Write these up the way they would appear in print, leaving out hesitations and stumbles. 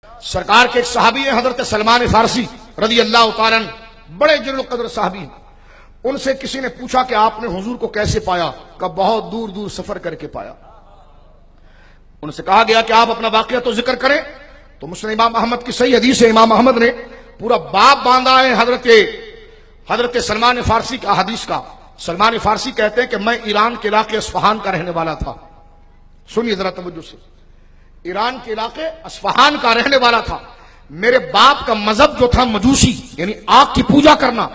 سرکار کے ایک صحابی ہیں حضرت سلمان فارسی رضی اللہ تعالیٰ عنہ، بڑے جلیل القدر صحابی ہیں۔ ان سے کسی نے پوچھا کہ آپ نے حضور کو کیسے پایا؟ کہ بہت دور دور سفر کر کے پایا۔ ان سے کہا گیا کہ آپ اپنا واقعہ تو ذکر کریں، تو مسلم امام احمد کی صحیح حدیث ہے، امام احمد نے پورا باب باندھا ہے حضرت سلمان فارسی کا حدیث کا۔ سلمان فارسی کہتے ہیں کہ میں ایران کے علاقے اصفہان کا رہنے والا تھا۔ سنیے ذرا توجہ سے، ایران کے علاقے اصفہان کا رہنے والا تھا۔ میرے باپ کا مذہب جو تھا مجوسی، یعنی آگ کی پوجا کرنا۔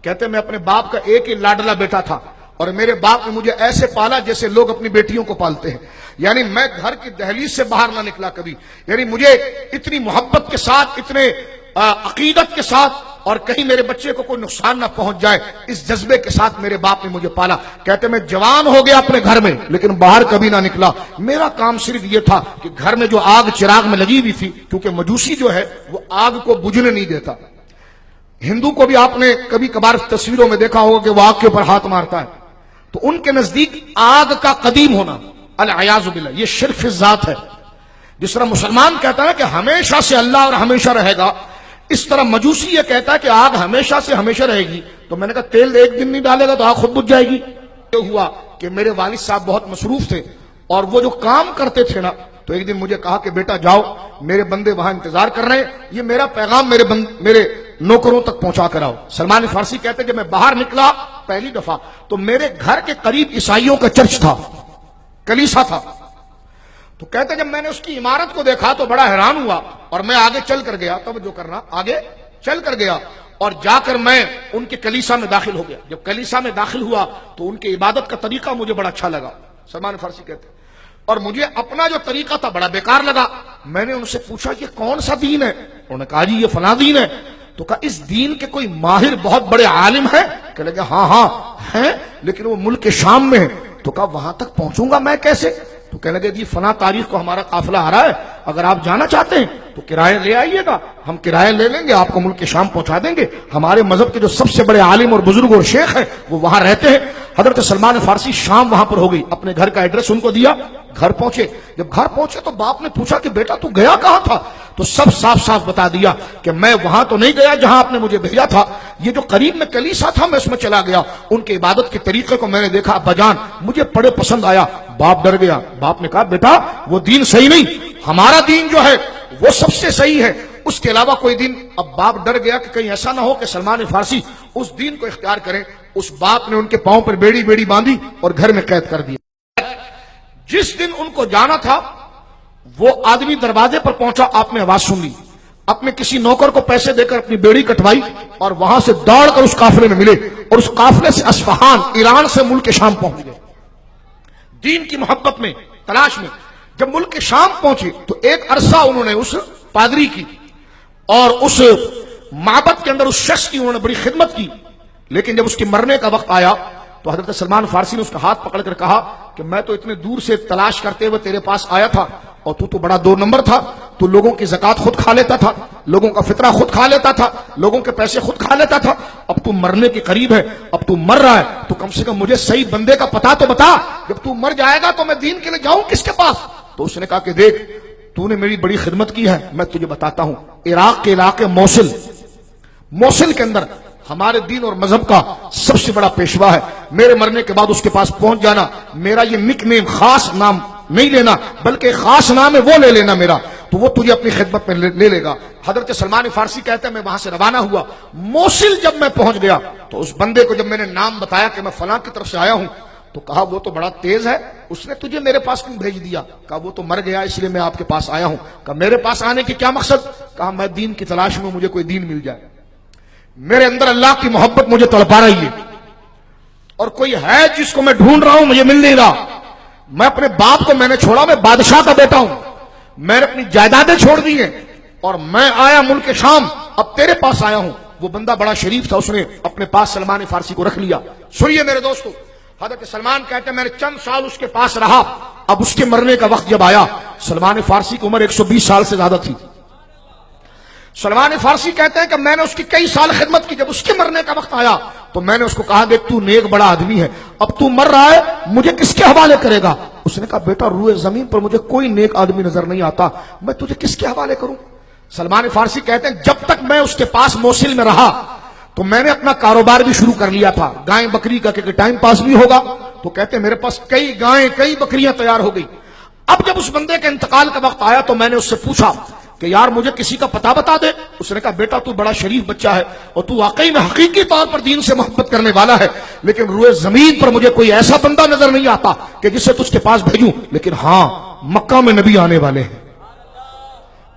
کہتے ہیں میں اپنے باپ کا ایک ہی لاڈلا بیٹا تھا، اور میرے باپ نے مجھے ایسے پالا جیسے لوگ اپنی بیٹیوں کو پالتے ہیں۔ یعنی میں گھر کی دہلیز سے باہر نہ نکلا کبھی، یعنی مجھے اتنی محبت کے ساتھ، اتنے عقیدت کے ساتھ، اور کہیں میرے بچے کو کوئی نقصان نہ پہنچ جائے، اس جذبے کے ساتھ میرے باپ نے مجھے پالا۔ کہتے میں جوان ہو گیا اپنے گھر میں، لیکن باہر کبھی نہ نکلا۔ میرا کام صرف یہ تھا کہ گھر میں جو آگ چراغ میں لگی ہوئی تھی، کیونکہ مجوسی جو ہے وہ آگ کو بجھنے نہیں دیتا۔ ہندو کو بھی آپ نے کبھی کبھار تصویروں میں دیکھا ہوگا کہ وہ آگ کے اوپر ہاتھ مارتا ہے، تو ان کے نزدیک آگ کا قدیم ہونا العیاذ باللہ یہ شرک فی الذات ہے۔ جس طرح مسلمان کہتا ہے کہ ہمیشہ سے اللہ اور ہمیشہ رہے گا، اس طرح مجوسی یہ کہتا ہے کہ آگ ہمیشہ سے ہمیشہ رہے گی۔ تو میں نے کہا تیل ایک دن نہیں ڈالے گا تو آگ خود بجھ جائے گی۔ یہ ہوا کہ میرے والد صاحب بہت مصروف تھے، اور وہ جو کام کرتے تھے نا، تو ایک دن مجھے کہا کہ بیٹا جاؤ، میرے بندے وہاں انتظار کر رہے ہیں، یہ میرا پیغام میرے نوکروں تک پہنچا کر آؤ۔ سلمان فارسی کہتے ہیں کہ میں باہر نکلا پہلی دفعہ، تو میرے گھر کے قریب عیسائیوں کا چرچ تھا، کلیسا تھا۔ تو کہتے جب میں نے اس کی عمارت کو دیکھا تو بڑا حیران ہوا، اور میں آگے چل کر گیا، توجہ کرنا، آگے چل کر گیا، اور جا کر میں ان کے کلیسا میں داخل ہو گیا۔ جب کلیسا میں داخل ہوا تو ان کی عبادت کا طریقہ مجھے بڑا اچھا لگا، سلمان فارسی کہتے ہیں، اور مجھے اپنا جو طریقہ تھا بڑا بیکار لگا۔ میں نے ان سے پوچھا یہ کون سا دین ہے؟ انہوں نے کہا جی یہ فلاں دین ہے۔ تو کہا اس دین کے کوئی ماہر بہت بڑے عالم ہیں؟ کہنے لگے ہاں ہیں، لیکن وہ ملک شام میں ہے۔ تو کہا وہاں تک پہنچوں گا میں کیسے؟ تو کہنے لگے جی فلاں تاریخ کو ہمارا قافلہ آ رہا ہے، اگر آپ جانا چاہتے ہیں تو کرایہ لے آئیے گا، ہم کرایہ لے لیں گے، آپ کو ملک شام پہنچا دیں گے۔ ہمارے مذہب کے جو سب سے بڑے عالم اور بزرگ اور شیخ ہیں وہ وہاں رہتے ہیں۔ حضرت سلمان فارسی شام وہاں پر ہو گئی، اپنے گھر کا ایڈریس ان کو دیا، گھر پہنچے۔ جب گھر پہنچے تو باپ نے پوچھا کہ بیٹا تو گیا کہاں تھا؟ تو سب صاف صاف بتا دیا کہ میں وہاں تو نہیں گیا جہاں آپ نے مجھے بھیجا تھا، یہ جو قریب میں کلیسا تھا میں اس میں چلا گیا، ان کے عبادت کے طریقے کو میں نے دیکھا، ابا جان مجھے بڑے پسند آیا۔ باپ ڈر گیا، باپ نے کہا بیٹا وہ دین صحیح نہیں، ہمارا دین جو ہے وہ سب سے صحیح ہے، اس کے علاوہ کوئی دین۔ اب باپ ڈر گیا کہ کہیں ایسا نہ ہو کہ سلمان فارسی اس دین کو اختیار کریں۔ اس باپ نے ان کے پاؤں پر بیڑی باندھی اور گھر میں قید کر دیا۔ جس دن ان کو جانا تھا وہ آدمی دروازے پر پہنچا، آپ نے آواز سن لی، اپنے کسی نوکر کو پیسے دے کر اپنی بیڑی کٹوائی، اور وہاں سے دوڑ کر اس قافلے میں ملے، اور اس قافلے سے اصفہان ایران سے ملک شام پہنچ گئے، دین کی محبت میں تلاش میں۔ جب ملک شام پہنچے تو ایک عرصہ انہوں نے اس پادری کی اور اس معبد کے اندر اس شخص کی انہوں نے بڑی خدمت کی، لیکن جب اس کے مرنے کا وقت آیا تو حضرت سلمان فارسی نے اس کا ہاتھ پکڑ کر کہا کہ میں تو اتنے دور سے تلاش کرتے ہوئے تیرے پاس آیا تھا، اور تو بڑا 2 نمبر تھا، تو لوگوں کی زکات خود کھا لیتا تھا، لوگوں کا فطرہ خود کھا لیتا تھا، لوگوں کے پیسے خود کھا لیتا تھا، اب تو مرنے کے قریب ہے، اب تو مر رہا ہے، تو کم سے کم مجھے صحیح بندے کا پتہ تو بتا، جب تو مر جائے گا تو میں دین کے لیے جاؤں کس کے پاس؟ تو اس نے کہا کہ دیکھ تو نے میری بڑی خدمت کی ہے، میں تجھے بتاتا ہوں، عراق کے علاقے موصل کے اندر ہمارے دین اور مذہب کا سب سے بڑا پیشوا ہے، میرے مرنے کے بعد اس کے پاس پہنچ جانا، میرا یہ نک نیم خاص نام نہیں لینا بلکہ خاص نام ہے وہ لے لینا میرا، تو وہ تجھے اپنی خدمت میں لے لے گا۔ حضرت سلمان فارسی کہتے ہیں میں وہاں سے روانہ ہوا، موصل جب میں پہنچ گیا تو اس بندے کو جب میں نے نام بتایا کہ میں فلاں کی طرف سے آیا ہوں، تو کہا وہ تو بڑا تیز ہے، اس نے تجھے میرے پاس کیوں بھیج دیا؟ کہا وہ تو مر گیا اس لیے میں آپ کے پاس آیا ہوں۔ کہا میرے پاس آنے کی کیا مقصد؟ کہا میں دین کی تلاش میں، مجھے کوئی دین مل جائے، میرے اندر اللہ کی محبت مجھے تڑپا رہی ہے، اور کوئی ہے جس کو میں ڈھونڈ رہا ہوں مجھے مل نہیں رہا۔ میں اپنے باپ کو میں نے چھوڑا، میں بادشاہ کا بیٹا ہوں، میں نے اپنی جائیدادیں چھوڑ دی ہیں، اور میں آیا ملک شام، اب تیرے پاس آیا ہوں۔ وہ بندہ بڑا شریف تھا، اس نے اپنے پاس سلمان فارسی کو رکھ لیا۔ سنیے میرے دوستو، حضرت سلمان کہتے ہیں میں نے چند سال اس کے پاس رہا، اب اس کے مرنے کا وقت جب آیا، سلمان فارسی کی عمر 120 سال سے زیادہ تھی۔ سلمان فارسی کہتے ہیں کہ میں نے اس کی کئی سال خدمت کی، جب اس کے مرنے کا وقت آیا تو میں نے اس کو کہا کہ تو نیک بڑا آدمی ہے، اب تو مر رہا ہے، مجھے کس کے حوالے کرے گا؟ اس نے کہا بیٹا روئے زمین پر مجھے کوئی نیک آدمی نظر نہیں آتا، میں تجھے کس کے حوالے کروں؟ سلمان فارسی کہتے ہیں جب تک میں اس کے پاس موصل میں رہا تو میں نے اپنا کاروبار بھی شروع کر لیا تھا گائیں بکری کا کہ ٹائم پاس بھی ہوگا. تو کہتے ہیں میرے پاس کئی گائیں کئی بکریاں تیار ہو گئی. اب جب اس بندے کے انتقال کا وقت آیا تو میں نے اس سے پوچھا کہ یار مجھے کسی کا پتہ بتا دے. اس نے کہا بیٹا تو بڑا شریف بچہ ہے اور تو واقعی میں حقیقی طور پر دین سے محبت کرنے والا ہے, لیکن روئے زمین پر مجھے کوئی ایسا بندہ نظر نہیں آتا کہ جسے تجھ کے پاس بھیجوں, لیکن ہاں مکہ میں نبی آنے والے ہیں.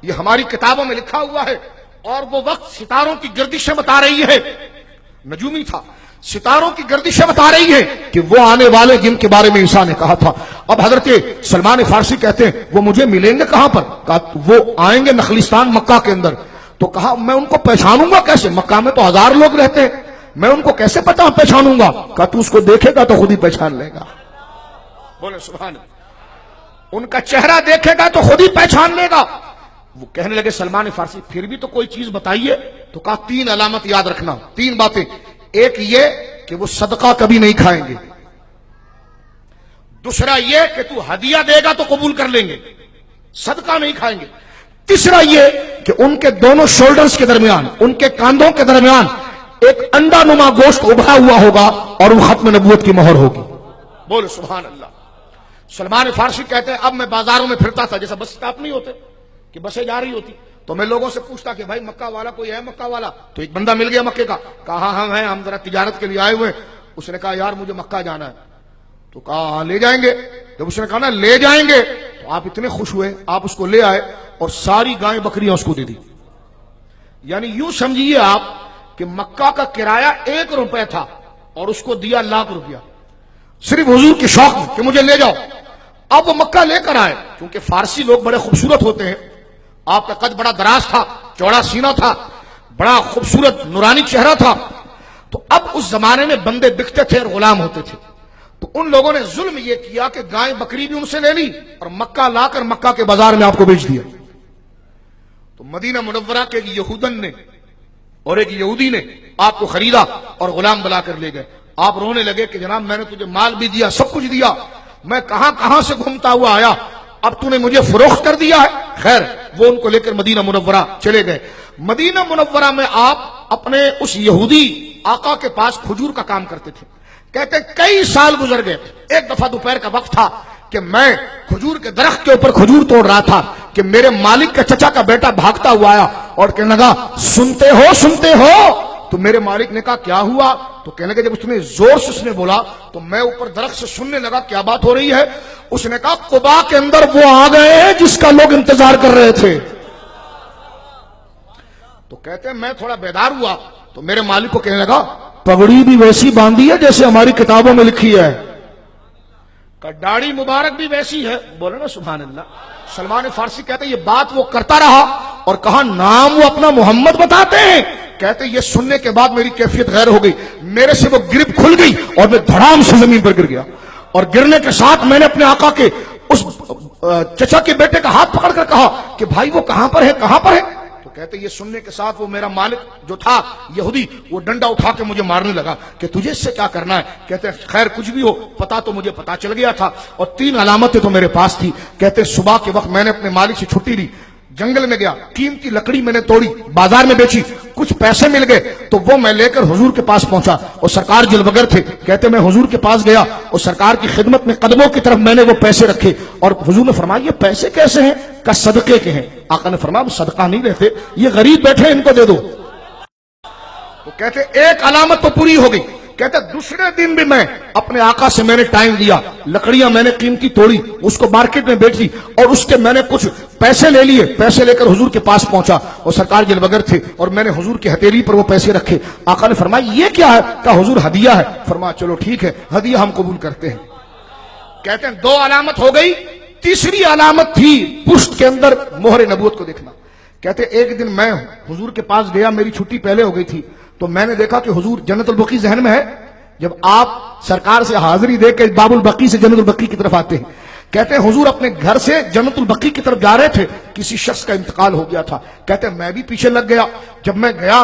یہ ہماری کتابوں میں لکھا ہوا ہے. اور وہ وقت ستاروں کی گردشیں بتا رہی ہے, نجومی تھا, ستاروں کی گردشیں بتا رہی ہے کہ وہ آنے والے جن کے بارے میں عیسیٰ نے کہا تھا. اب حضرت سلمان فارسی کہتے ہیں وہ مجھے ملیں گے کہاں پر؟ کہا وہ آئیں گے نخلستان مکہ کے اندر. تو کہا میں ان کو پہچانوں گا کیسے؟ مکہ میں تو 1000 لوگ رہتے ہیں, میں ان کو کیسے پہچانوں گا؟ کہا تو اس کو دیکھے گا تو خود ہی پہچان لے گا. بولے سبحان اللہ. ان کا چہرہ دیکھے گا تو خود ہی پہچان لے گا. وہ کہنے لگے سلمان فارسی پھر بھی تو کوئی چیز بتائیے. تو کہا 3 علامت یاد رکھنا, 3 باتیں. ایک یہ کہ وہ صدقہ کبھی نہیں کھائیں گے, دوسرا یہ کہ تو ہدیہ دے گا تو قبول کر لیں گے, صدقہ نہیں کھائیں گے. تیسرا یہ کہ ان کے دونوں شولڈرز کے درمیان, ان کے کاندھوں کے درمیان ایک انڈا نما گوشت ابھرا ہوا ہوگا اور وہ ختم نبوت کی مہر ہوگی. بولو سبحان اللہ. سلمان فارسی کہتے ہیں اب میں بازاروں میں پھرتا تھا, جیسا بس اسٹاپ نہیں ہوتے کہ بسیں جا رہی ہوتی, تو میں لوگوں سے پوچھتا کہ بھائی مکہ والا کوئی ہے مکہ والا؟ تو ایک بندہ مل گیا مکے کا, کہا ہم ہیں, ہم ذرا تجارت کے لیے آئے ہوئے. اس نے کہا یار مجھے مکہ جانا ہے. تو کہا ہاں لے جائیں گے. جب اس نے کہا نا لے جائیں گے تو آپ اتنے خوش ہوئے, آپ اس کو لے آئے اور ساری گائیں بکریاں اس کو دے دی. یعنی یوں سمجھیے آپ کہ مکہ کا کرایہ 1 روپے تھا اور اس کو دیا 1 لاکھ روپیہ صرف حضور کے شوق میں کہ مجھے لے جاؤ. اب وہ مکہ لے کر آئے, کیونکہ فارسی لوگ بڑے خوبصورت ہوتے ہیں. آپ کا قد بڑا دراز تھا, چوڑا سینہ تھا, بڑا خوبصورت نورانی چہرہ تھا. تو اب اس زمانے میں بندے بکتے تھے اور غلام ہوتے تھے. تو ان لوگوں نے ظلم یہ کیا کہ گائے بکری بھی ان سے لے لی اور مکہ لا کر مکہ کے بازار میں آپ کو بیچ دیا. تو مدینہ منورہ کے ایک یہودن نے اور ایک یہودی نے آپ کو خریدا اور غلام بنا کر لے گئے. آپ رونے لگے کہ جناب میں نے تجھے مال بھی دیا, سب کچھ دیا, میں کہاں کہاں سے گھومتا ہوا آیا, اب تو نے مجھے فروخت کر دیا ہے. خیر وہ ان کو لے کر مدینہ منورہ چلے گئے. مدینہ منورہ میں آپ اپنے اس یہودی آقا کے پاس کھجور کا کام کرتے تھے. کہتے کئی سال گزر گئے. ایک دفعہ دوپہر کا وقت تھا کہ میں کھجور کے درخت کے اوپر کھجور توڑ رہا تھا کہ میرے مالک کا چچا کا بیٹا بھاگتا ہوا آیا اور کہنے لگا سنتے ہو. تو میرے مالک نے کہا کیا ہوا؟ تو کہنے لگے جب اس نے زور سے اس نے بولا تو میں اوپر درخت سے سننے لگا کیا بات ہو رہی ہے. اس نے کہا قبا کے اندر وہ آ گئے جس کا لوگ انتظار کر رہے تھے. تو کہتے ہیں میں تھوڑا بیدار ہوا تو میرے مالک کو کہنے لگا پگڑی بھی ویسی باندھی ہے جیسے ہماری کتابوں میں لکھی ہے, داڑھی مبارک بھی ویسی ہے. بولے نا سبحان اللہ. سلمان فارسی کہتے ہیں یہ بات وہ کرتا رہا اور کہا نام وہ اپنا محمد بتاتے ہیں. کہتے ہیں یہ سننے کے بعد میری کیفیت غیر ہو گئی, میرے سے وہ گرپ کھل گئی اور میں دھڑام سے زمین پر گر گیا. اور گرنے کے ساتھ میں نے اپنے آقا کے اس چچا کے بیٹے کا ہاتھ پکڑ کر کہا کہ بھائی وہ کہاں پر ہے, کہاں پر ہے؟ تو کہتے یہ سننے کے ساتھ وہ میرا مالک جو تھا یہودی وہ ڈنڈا اٹھا کے مجھے مارنے لگا کہ تجھے اس سے کیا کرنا ہے. کہتے ہیں خیر کچھ بھی ہو, پتا تو مجھے پتا چل گیا تھا اور 3 علامتیں تو میرے پاس تھی. کہتے صبح کے وقت میں نے اپنے مالک سے چھٹی لی, جنگل میں گیا, قیمتی لکڑی میں نے توڑی, بازار میں بیچی, کچھ پیسے مل گئے تو وہ میں لے کر حضور کے پاس پہنچا اور سرکار جلوگر تھے. کہتے میں حضور کے پاس گیا اور سرکار کی خدمت میں قدموں کی طرف میں نے وہ پیسے رکھے اور حضور نے فرمایا یہ پیسے کیسے ہیں؟ کہ صدقے کے ہیں. آقا نے فرمایا صدقہ نہیں رہتے, یہ غریب بیٹھے ان کو دے دو. تو کہتے ایک علامت تو پوری ہو گئی. کہتے دوسرے دن بھی میں اپنے آقا سے میں نے ٹائم لیا, لکڑیاں میں نے قیمتی توڑی, اس کو مارکیٹ میں بیچی اور اس کے میں نے کچھ پیسے لے لیے, پیسے لے کر حضور کے پاس پہنچا اور سرکار جلوگر تھے اور میں نے حضور کی ہتھیلی پر وہ پیسے رکھے. آقا نے فرمایا یہ کیا ہے؟ کہا حضور ہدیہ ہے. فرمایا چلو ٹھیک ہے, ہدیہ ہم قبول کرتے ہیں. کہتے ہیں 2 علامت ہو گئی, تیسری علامت تھی پشت کے اندر مہر نبوت کو دیکھنا. کہتے ایک دن میں حضور کے پاس گیا, میری چھٹی پہلے ہو گئی تھی, تو میں نے دیکھا کہ حضور جنت البقیع ذہن میں ہے, جب آپ سرکار سے حاضری دے کے باب البقیع سے جنت البقیع کی طرف آتے ہیں. کہتے ہیں حضور اپنے گھر سے جنت البقیع کی طرف جا رہے تھے, کسی شخص کا انتقال ہو گیا تھا. کہتے ہیں میں بھی پیچھے لگ گیا. جب میں گیا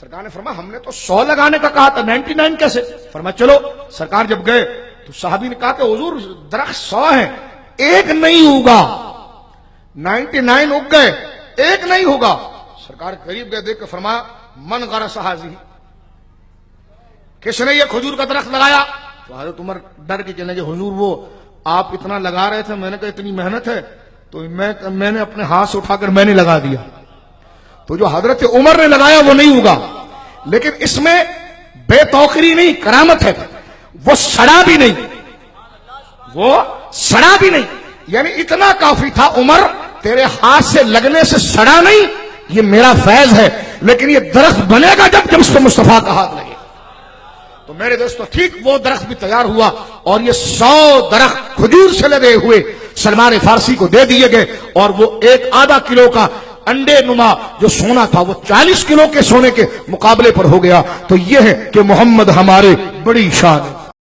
سرکار نے فرمایا ہم نے تو 100 لگانے کا کہا تھا، 99 کیسے؟ فرمایا چلو. سرکار جب گئے تو صحابی نے کہا کہ حضور درخت 100 ہیں، ایک نہیں ہوگا، 99 اگ گئے، ایک نہیں ہوگا. سرکار قریب گئے، دیکھ کے فرمایا من غرس ھذہ، کس نے یہ کھجور کا درخت لگایا؟ تو حضرت عمر ڈر کے چلے گئے، حضور وہ آپ اتنا لگا رہے تھے، میں نے کہا اتنی محنت ہے تو میں نے اپنے ہاتھ سے اٹھا کر میں نے لگا دیا. تو جو حضرت عمر نے لگایا وہ نہیں ہوگا، لیکن اس میں بے توقری نہیں، کرامت ہے. وہ سڑا بھی نہیں، وہ سڑا بھی نہیں، یعنی اتنا کافی تھا عمر تیرے ہاتھ سے لگنے سے سڑا نہیں، یہ میرا فیض ہے، لیکن یہ درخت بنے گا جب اس کو مصطفیٰ کا ہاتھ لگے. تو میرے دوستو ٹھیک وہ درخت بھی تیار ہوا اور یہ 100 درخت کھجور سے لگے ہوئے سلمان فارسی کو دے دیے گئے، اور وہ ایک آدھا کلو کا انڈے نما جو سونا تھا وہ 40 کلو کے سونے کے مقابلے پر ہو گیا. تو یہ ہے کہ محمد ہمارے بڑی شان ہے.